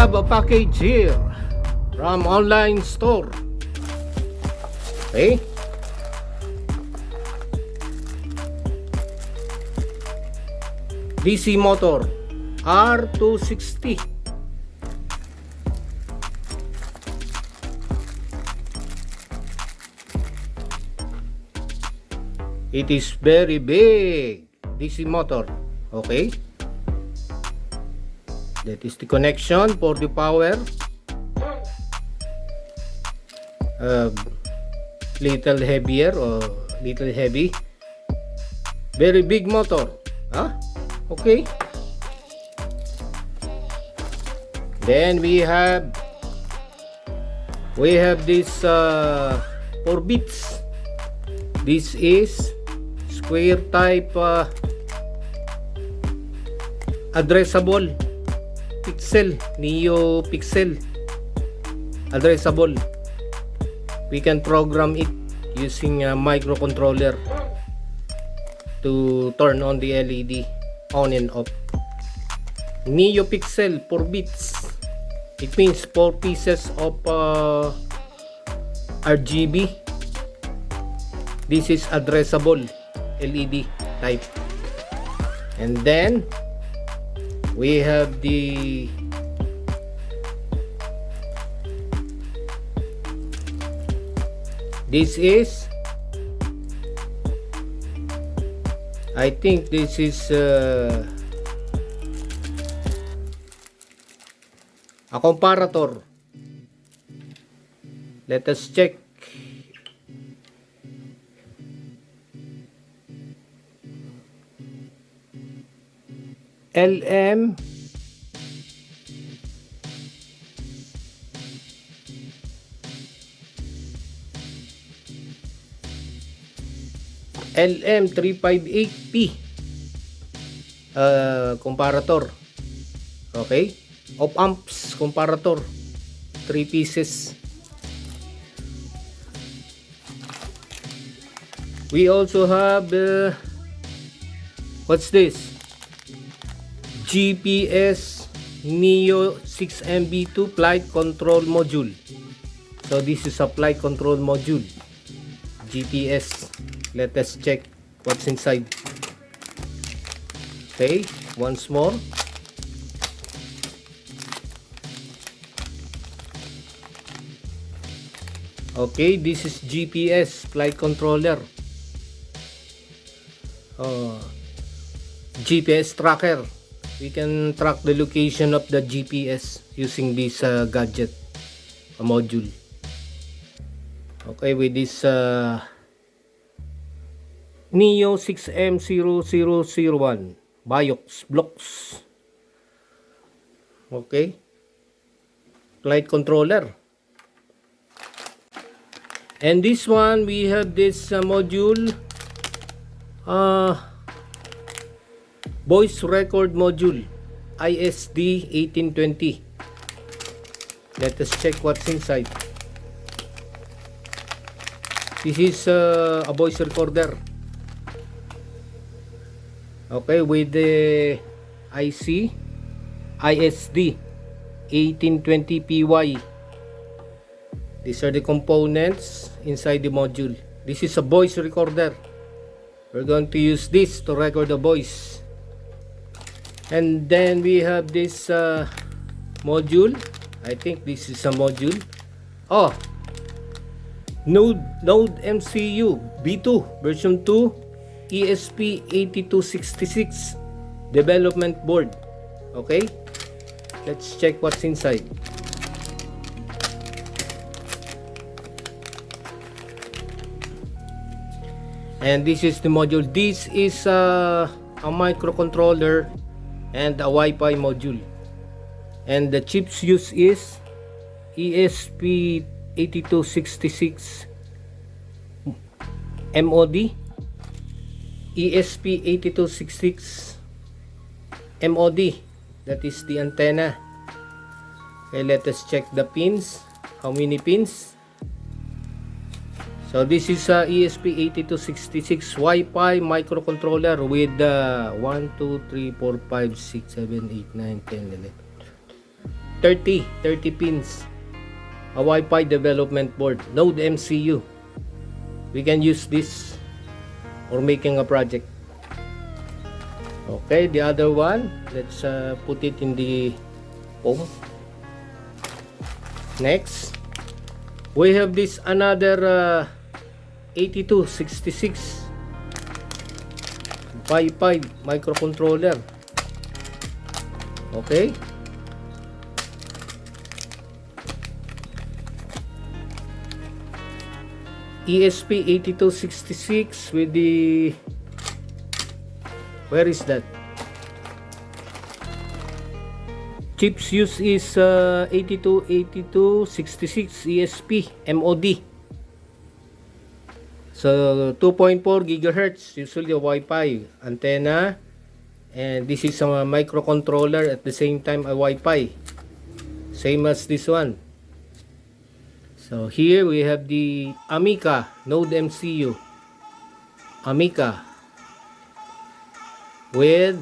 have a package here from online store. Okay. DC motor R260. It is very big DC motor. Okay. That is the connection for the power. Little heavier or little heavy. Very big motor. Huh? Okay. Then we have this 4 bits. This is square type addressable pixel, Neo pixel addressable. We can program it using a microcontroller to turn on the LED on and off. Neo pixel 4 bits. It means 4 pieces of RGB. This is addressable LED type. And then we have this is, I think this is a comparator. Let us check. LM LM358P comparator. Okay, op amps comparator, 3 pieces. We also have what's this? GPS NEO6MV2 flight control module. So this is a flight control module, GPS. Let us check what's inside. Okay, once more. Okay, this is GPS flight controller. GPS tracker. We can track the location of the GPS using this gadget module. Okay, with this NEO6M0001 BIOS blocks. Okay, flight controller. And this one, we have this module, voice record module, ISD 1820. Let us check what's inside. This is a voice recorder. Okay, with the IC ISD 1820PY. These are the components inside the module. This is a voice recorder. We're going to use this to record the voice. And then we have this module. I think this is a module. Oh, Nodemcu V2 version 2 ESP8266 development board. Okay, let's check what's inside. And this is the module. This is a microcontroller and a Wi-Fi module. And the chips used is ESP8266 MOD, ESP8266 MOD. That is the antenna. Okay, let us check the pins. How many pins? So this is a ESP8266 Wi-Fi microcontroller with 1, 2, 3, 4, 5, 6, 7, 8, 9, 10, 11, 30 pins, a Wi-Fi development board, Nodemcu. We can use this for making a project. Okay, the other one, let's put it in the home. Next, we have this another 8266 Wi-Fi microcontroller. Okay, ESP8266 with the, where is that? Chips used is 8266 ESP MOD. So 2.4 gigahertz, usually a Wi-Fi antenna, and this is a microcontroller at the same time a Wi-Fi, same as this one. So here we have the Amica Nodemcu, Amica with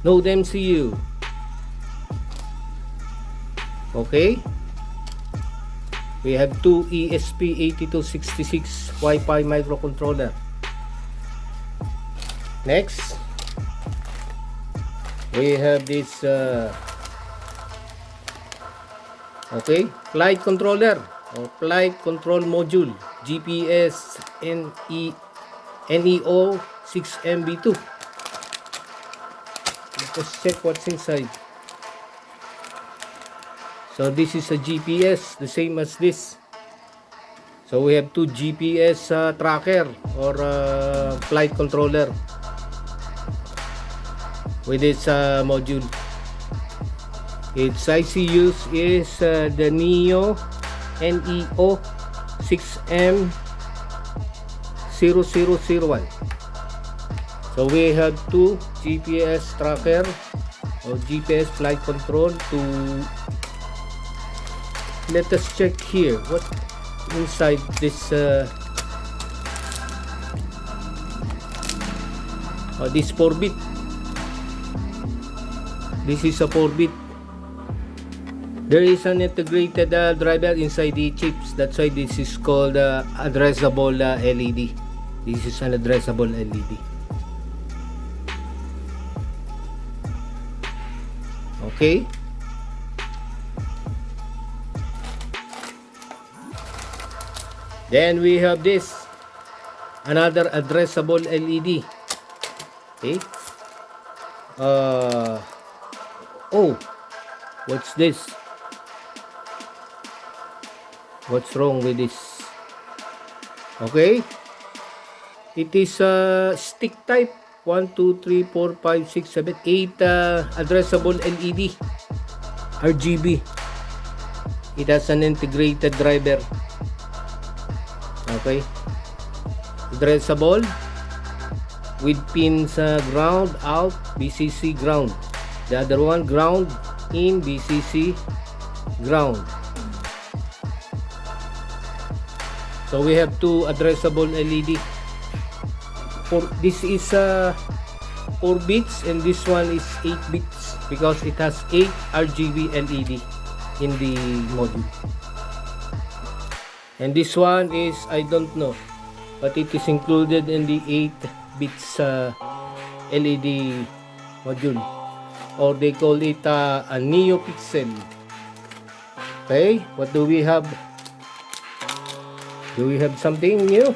Nodemcu. Okay, we have two ESP8266 Wi-Fi microcontroller. Next, we have this okay, flight controller or flight control module, GPS NEO6MV2. Let's check what's inside. So this is a GPS, the same as this. So we have two GPS tracker or flight controller with this module. Its IC use is the NEO6MV2. So we have two GPS tracker or GPS flight control to, let us check here what inside this this 4-bit. This is a 4-bit. There is an integrated driver inside the chips. That's why this is called addressable LED. This is an addressable LED. Okay. Then we have this, another addressable LED. Okay. Oh, what's this? What's wrong with this? Okay. It is a stick type. 1, 2, 3, 4, 5, 6, 7, 8 addressable LED RGB. It has an integrated driver. Okay, addressable with pins ground out, BCC ground. The other one ground in, BCC ground. So we have two addressable LED. This is 4 bits and this one is 8 bits because it has 8 RGB LED in the module. And this one is, I don't know, but it is included in the 8 bits LED module, or they call it a NeoPixel. Okay, what do we have? Do we have something new?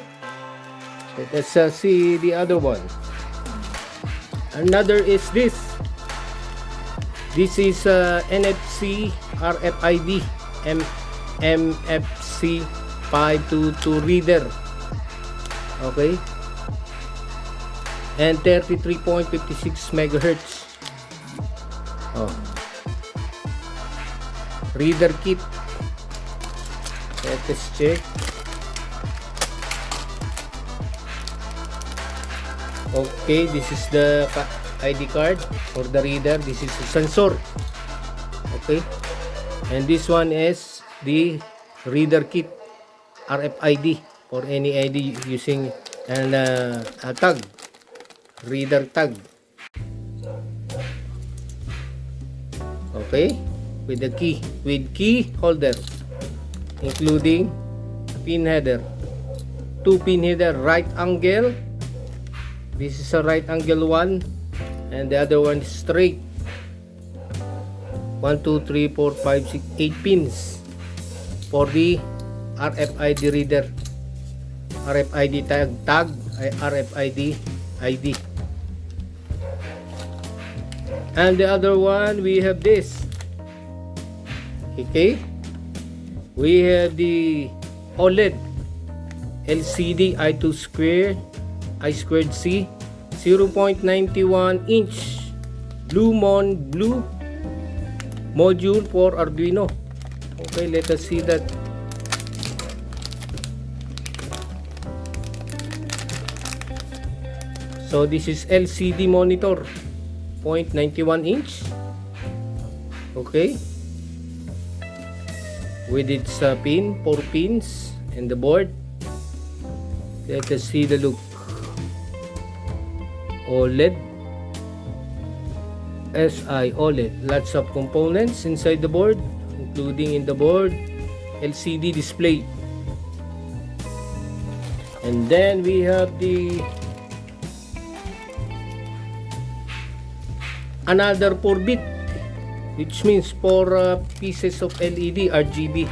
Let us see the other one. Another is this. This is NFC RFID MFC 522 reader. Okay, and 33.56 megahertz. Reader kit. Let us check. Okay, this is the ID card for the reader. This is the sensor. Okay, and this one is the reader kit, RFID, for any ID using a tag, reader tag. Okay, with the key, with key holder, including pin header, 2 pin header, right angle. This is a right angle one, and the other one is straight. 1 2 3 4 5 6 8 pins for the RFID reader, RFID tag, RFID ID. And the other one, we have this. Okay, we have the OLED LCD I2 I squared C 0.91 inch blue module for Arduino. Okay, let us see that. So this is LCD monitor, 0.91 inch. Okay, with its pin, 4 pins, and the board. Let us see the look. OLED SI OLED, lots of components inside the board, including in the board LCD display. And then we have the another 4-bit, which means 4 pieces of LED RGB.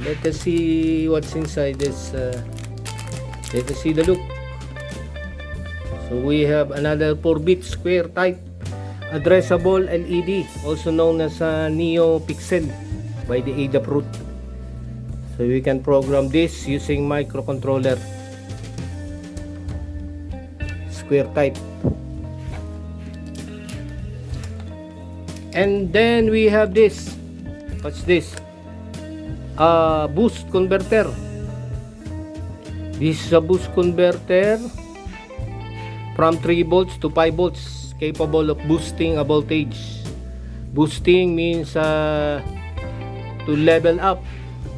Let us see what's inside this. Let us see the look. So we have another 4-bit square type addressable LED, also known as NEO6MV2 by the Adafruit. So we can program this using microcontroller, square type. And then we have this. What's this? Boost converter. This is a boost converter from 3 volts to 5 volts, capable of boosting a voltage. Boosting means to level up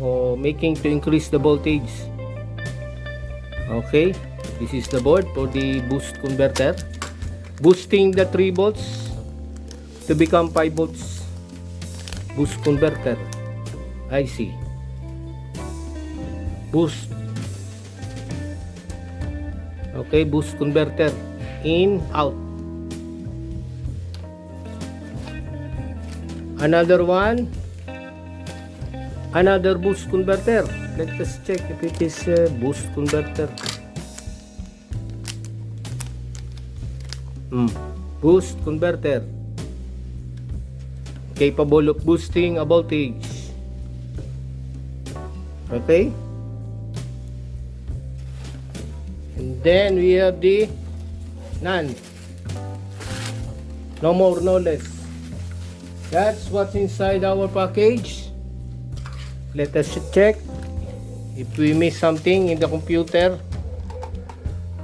or making to increase the voltage. Okay, this is the board for the boost converter, boosting the 3 volts to become 5 volts. Boost converter. I see. Boost. Okay, boost converter, in, out. Another one, another boost converter. Let us check if it is a boost converter. Boost converter, capable of boosting a voltage. Okay. And then we have the NAND. No more, no less. That's what's inside our package. Let us check if we miss something in the computer.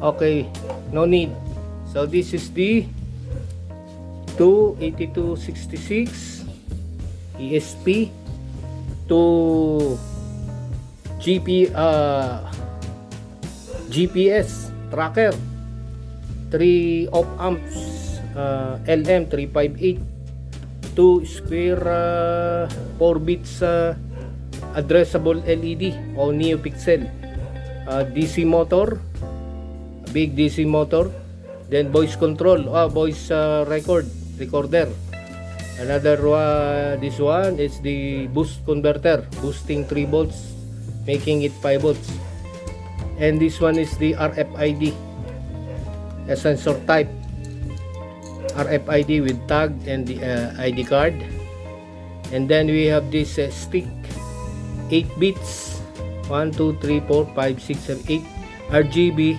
Okay, no need. So this is the 28266 ESP to GPS tracker, 3 op amps, LM358, 2 square 4 bits addressable LED o NeoPixel, DC motor, big DC motor, then voice control, voice recorder. Another this one is the boost converter, boosting 3 volts, making it 5 volts. And this one is the RFID, a sensor type RFID with tag and the ID card. And then we have this stick, 8 bits, 1 2 3 4 5 6 7 8 RGB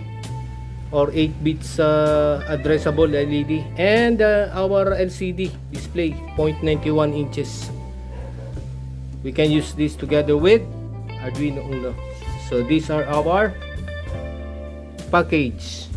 or 8 bits addressable LED, and our LCD display, 0.91 inches. We can use this together with Arduino Uno. So these are our package.